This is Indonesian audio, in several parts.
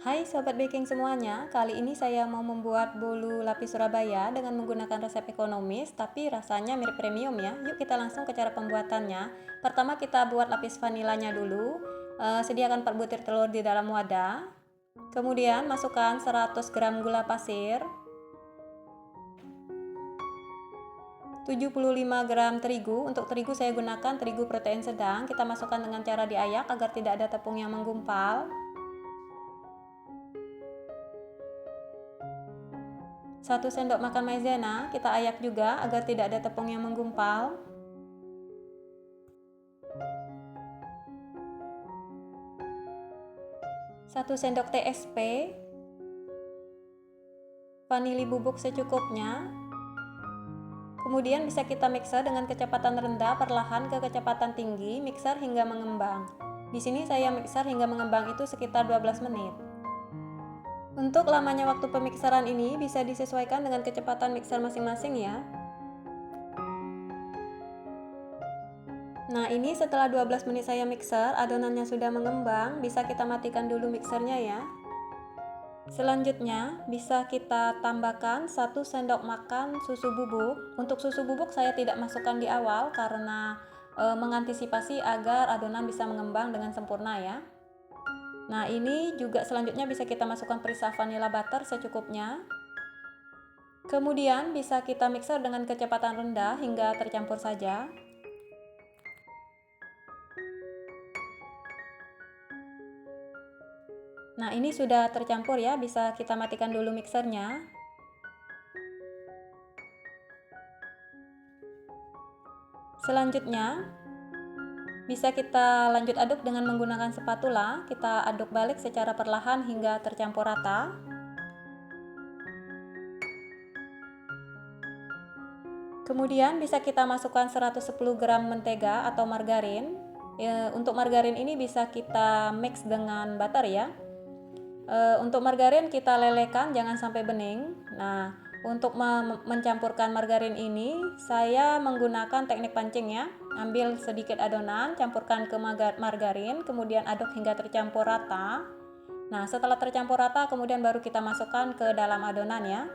Hai Sobat Baking semuanya, kali ini saya mau membuat bolu lapis Surabaya dengan menggunakan resep ekonomis tapi rasanya mirip premium ya. Yuk kita langsung ke cara pembuatannya. Pertama kita buat lapis vanilanya dulu. Sediakan 4 butir telur di dalam wadah. Kemudian masukkan 100 gram gula pasir, 75 gram terigu. Untuk terigu saya gunakan terigu protein sedang. Kita masukkan dengan cara diayak agar tidak ada tepung yang menggumpal. 1 sendok makan maizena, kita ayak juga agar tidak ada tepung yang menggumpal. 1 sendok TSP, vanili bubuk secukupnya. Kemudian bisa kita mixer dengan kecepatan rendah perlahan ke kecepatan tinggi, mixer hingga mengembang. Di sini saya mixer hingga mengembang itu sekitar 12 menit. Untuk lamanya waktu pemikseran ini bisa disesuaikan dengan kecepatan mixer masing-masing ya. Nah ini setelah 12 menit saya mixer, adonannya sudah mengembang, bisa kita matikan dulu mixernya ya. Selanjutnya bisa kita tambahkan 1 sendok makan susu bubuk. Untuk susu bubuk saya tidak masukkan di awal karena mengantisipasi agar adonan bisa mengembang dengan sempurna ya. Nah ini juga selanjutnya bisa kita masukkan perisa vanilla butter secukupnya. Kemudian bisa kita mixer dengan kecepatan rendah hingga tercampur saja. Nah ini sudah tercampur ya, bisa kita matikan dulu mixernya. Selanjutnya bisa kita lanjut aduk dengan menggunakan spatula. Kita aduk balik secara perlahan hingga tercampur rata. Kemudian bisa kita masukkan 110 gram mentega atau margarin. Untuk margarin ini bisa kita mix dengan butter ya. Untuk margarin kita lelehkan, jangan sampai bening. Nah, untuk mencampurkan margarin ini saya menggunakan teknik pancing ya. Ambil sedikit adonan, campurkan ke margarin, kemudian aduk hingga tercampur rata. Nah setelah tercampur rata kemudian baru kita masukkan ke dalam adonan ya.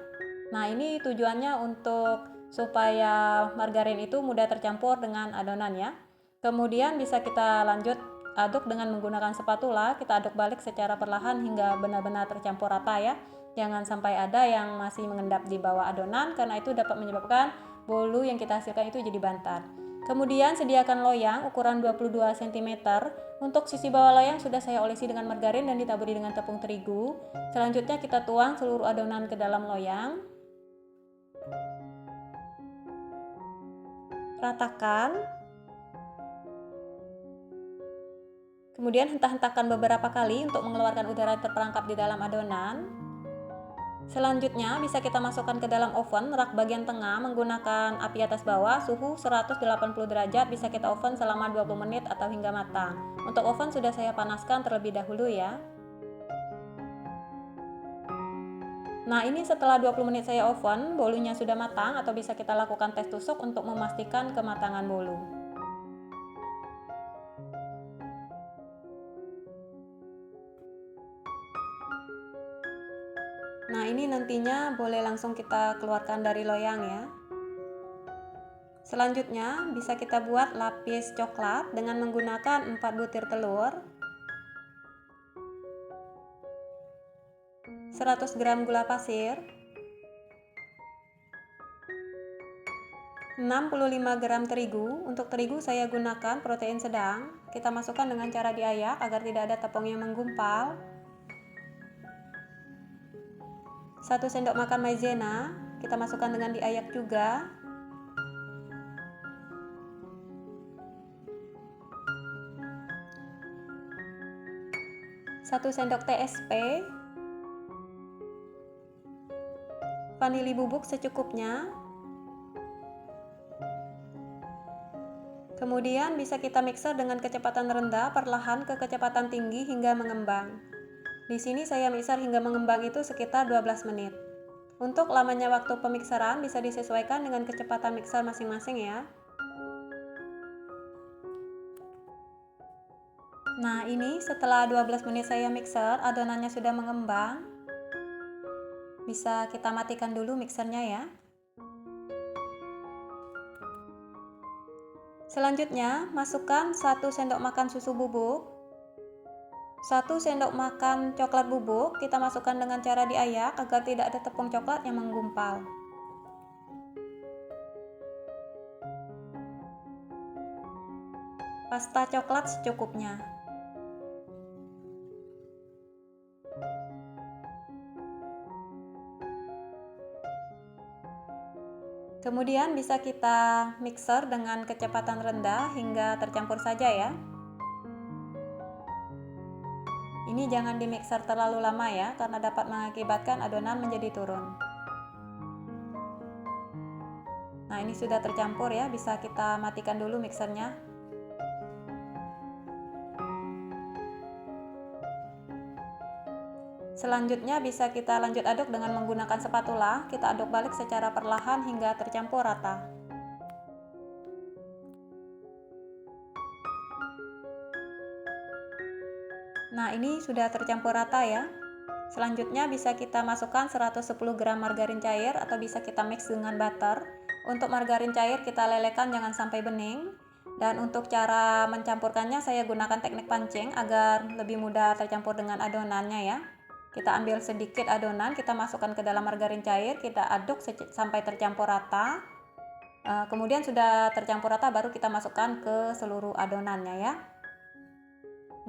Nah ini tujuannya untuk supaya margarin itu mudah tercampur dengan adonan ya. Kemudian bisa kita lanjut aduk dengan menggunakan spatula. Kita aduk balik secara perlahan hingga benar-benar tercampur rata ya. Jangan sampai ada yang masih mengendap di bawah adonan karena itu dapat menyebabkan bolu yang kita hasilkan itu jadi bantat. Kemudian sediakan loyang ukuran 22 cm. Untuk sisi bawah loyang sudah saya olesi dengan margarin dan ditaburi dengan tepung terigu. Selanjutnya kita tuang seluruh adonan ke dalam loyang. Ratakan. Kemudian hentak-hentakkan beberapa kali untuk mengeluarkan udara terperangkap di dalam adonan. Selanjutnya bisa kita masukkan ke dalam oven rak bagian tengah menggunakan api atas bawah suhu 180 derajat. Bisa kita oven selama 20 menit atau hingga matang. Untuk oven sudah saya panaskan terlebih dahulu ya. Nah ini setelah 20 menit saya oven, bolunya sudah matang atau bisa kita lakukan tes tusuk untuk memastikan kematangan bolu. Nah ini nantinya boleh langsung kita keluarkan dari loyang ya. Selanjutnya bisa kita buat lapis coklat dengan menggunakan 4 butir telur, 100 gram gula pasir, 65 gram terigu. Untuk terigu saya gunakan protein sedang. Kita masukkan dengan cara diayak agar tidak ada tepung yang menggumpal. 1 sendok makan maizena, kita masukkan dengan diayak juga. 1 sendok TSP, vanili bubuk secukupnya. Kemudian bisa kita mixer dengan kecepatan rendah perlahan ke kecepatan tinggi hingga mengembang. Di sini saya mixer hingga mengembang itu sekitar 12 menit. Untuk lamanya waktu pemikseran bisa disesuaikan dengan kecepatan mixer masing-masing ya. Nah, ini setelah 12 menit saya mixer, adonannya sudah mengembang. Bisa kita matikan dulu mixernya ya. Selanjutnya, masukkan 1 sendok makan susu bubuk, 1 sendok makan coklat bubuk. Kita masukkan dengan cara diayak agar tidak ada tepung coklat yang menggumpal. Pasta coklat secukupnya. Kemudian bisa kita mixer dengan kecepatan rendah hingga tercampur saja ya. Ini jangan di mixer terlalu lama ya, karena dapat mengakibatkan adonan menjadi turun. Nah, ini sudah tercampur ya, bisa kita matikan dulu mixernya. Selanjutnya bisa kita lanjut aduk dengan menggunakan spatula. Kita aduk balik secara perlahan hingga tercampur rata. Nah, ini sudah tercampur rata ya. Selanjutnya bisa kita masukkan 110 gram margarin cair atau bisa kita mix dengan butter. Untuk margarin cair kita lelehkan jangan sampai bening. Dan untuk cara mencampurkannya saya gunakan teknik pancing agar lebih mudah tercampur dengan adonannya ya. Kita ambil sedikit adonan, kita masukkan ke dalam margarin cair, kita aduk sampai tercampur rata. Kemudian sudah tercampur rata baru kita masukkan ke seluruh adonannya ya.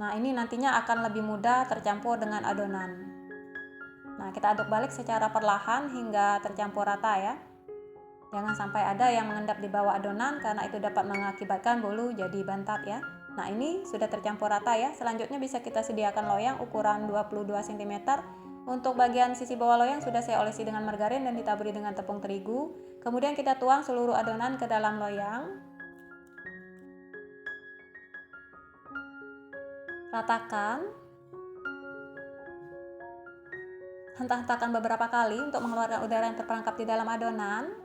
Nah, ini nantinya akan lebih mudah tercampur dengan adonan. Nah, kita aduk balik secara perlahan hingga tercampur rata ya. Jangan sampai ada yang mengendap di bawah adonan karena itu dapat mengakibatkan bolu jadi bantat ya. Nah, ini sudah tercampur rata ya. Selanjutnya bisa kita sediakan loyang ukuran 22 cm. Untuk bagian sisi bawah loyang sudah saya olesi dengan margarin dan ditaburi dengan tepung terigu. Kemudian kita tuang seluruh adonan ke dalam loyang. Ratakan. Hentak-hentakan beberapa kali untuk mengeluarkan udara yang terperangkap di dalam adonan.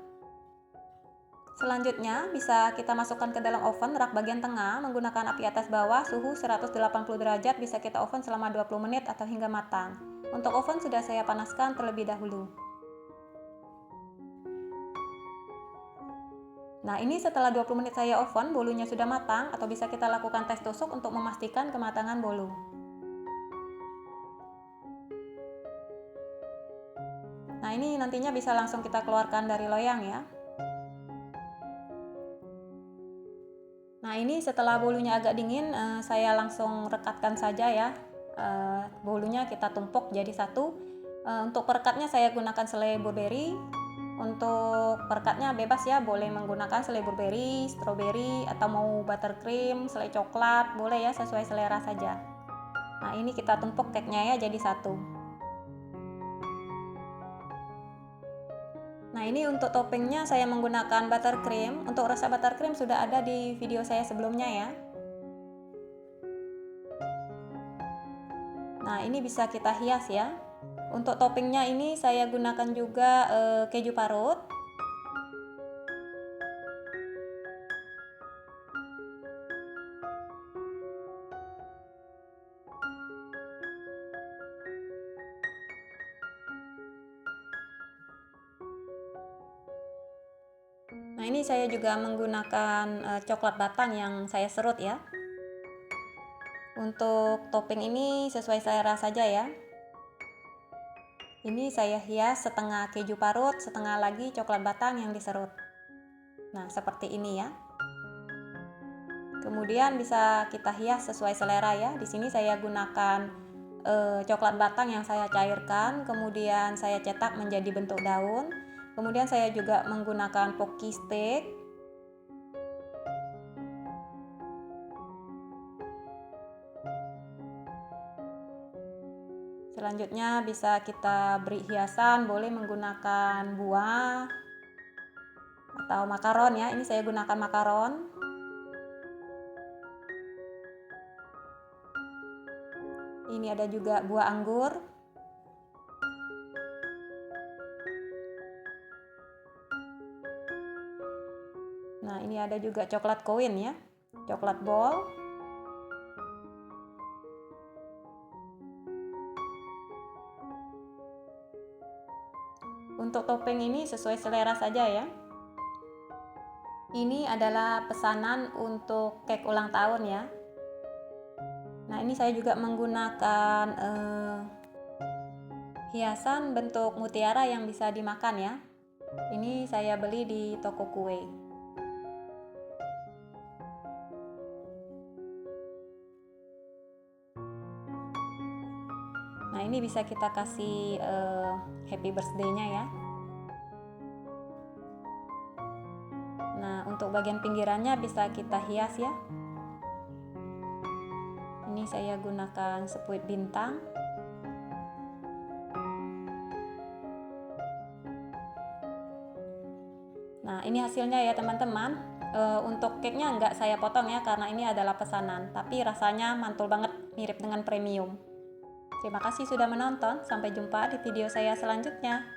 Selanjutnya bisa kita masukkan ke dalam oven rak bagian tengah menggunakan api atas bawah suhu 180 derajat, bisa kita oven selama 20 menit atau hingga matang. Untuk oven sudah saya panaskan terlebih dahulu. Nah, ini setelah 20 menit saya oven, bolunya sudah matang atau bisa kita lakukan tes tusuk untuk memastikan kematangan bolu. Nah, ini nantinya bisa langsung kita keluarkan dari loyang ya. Nah, ini setelah bolunya agak dingin, saya langsung rekatkan saja ya. Bolunya kita tumpuk jadi satu. Untuk perekatnya saya gunakan selai blueberry. Untuk perekatnya bebas ya, boleh menggunakan selai blueberry, stroberi, atau mau buttercream, selai coklat, boleh ya, sesuai selera saja. Nah, ini kita tumpuk cake-nya ya jadi satu. Nah, ini untuk toppingnya saya menggunakan buttercream. Untuk rasa buttercream sudah ada di video saya sebelumnya ya. Nah, ini bisa kita hias ya. Untuk toppingnya ini saya gunakan juga keju parut. Nah, ini saya juga menggunakan coklat batang yang saya serut ya. Untuk topping ini sesuai selera saja ya. Ini saya hias setengah keju parut, setengah lagi coklat batang yang diserut. Nah, seperti ini ya. Kemudian bisa kita hias sesuai selera ya. Di sini saya gunakan coklat batang yang saya cairkan, kemudian saya cetak menjadi bentuk daun. Kemudian saya juga menggunakan pocky stick. Selanjutnya bisa kita beri hiasan, boleh menggunakan buah atau makaron ya. Ini saya gunakan makaron. Ini ada juga buah anggur. Nah, ini ada juga coklat koin ya, coklat ball. Untuk topping ini sesuai selera saja ya. Ini adalah pesanan untuk cake ulang tahun ya. Nah, ini saya juga menggunakan hiasan bentuk mutiara yang bisa dimakan ya. Ini saya beli di toko kue. Nah, ini bisa kita kasih happy birthday-nya ya. Nah, untuk bagian pinggirannya bisa kita hias ya. Ini saya gunakan sepuit bintang. Nah, ini hasilnya ya teman-teman. Untuk cake-nya nggak saya potong ya, karena ini adalah pesanan. Tapi rasanya mantul banget, mirip dengan premium. Terima kasih sudah menonton. Sampai jumpa di video saya selanjutnya.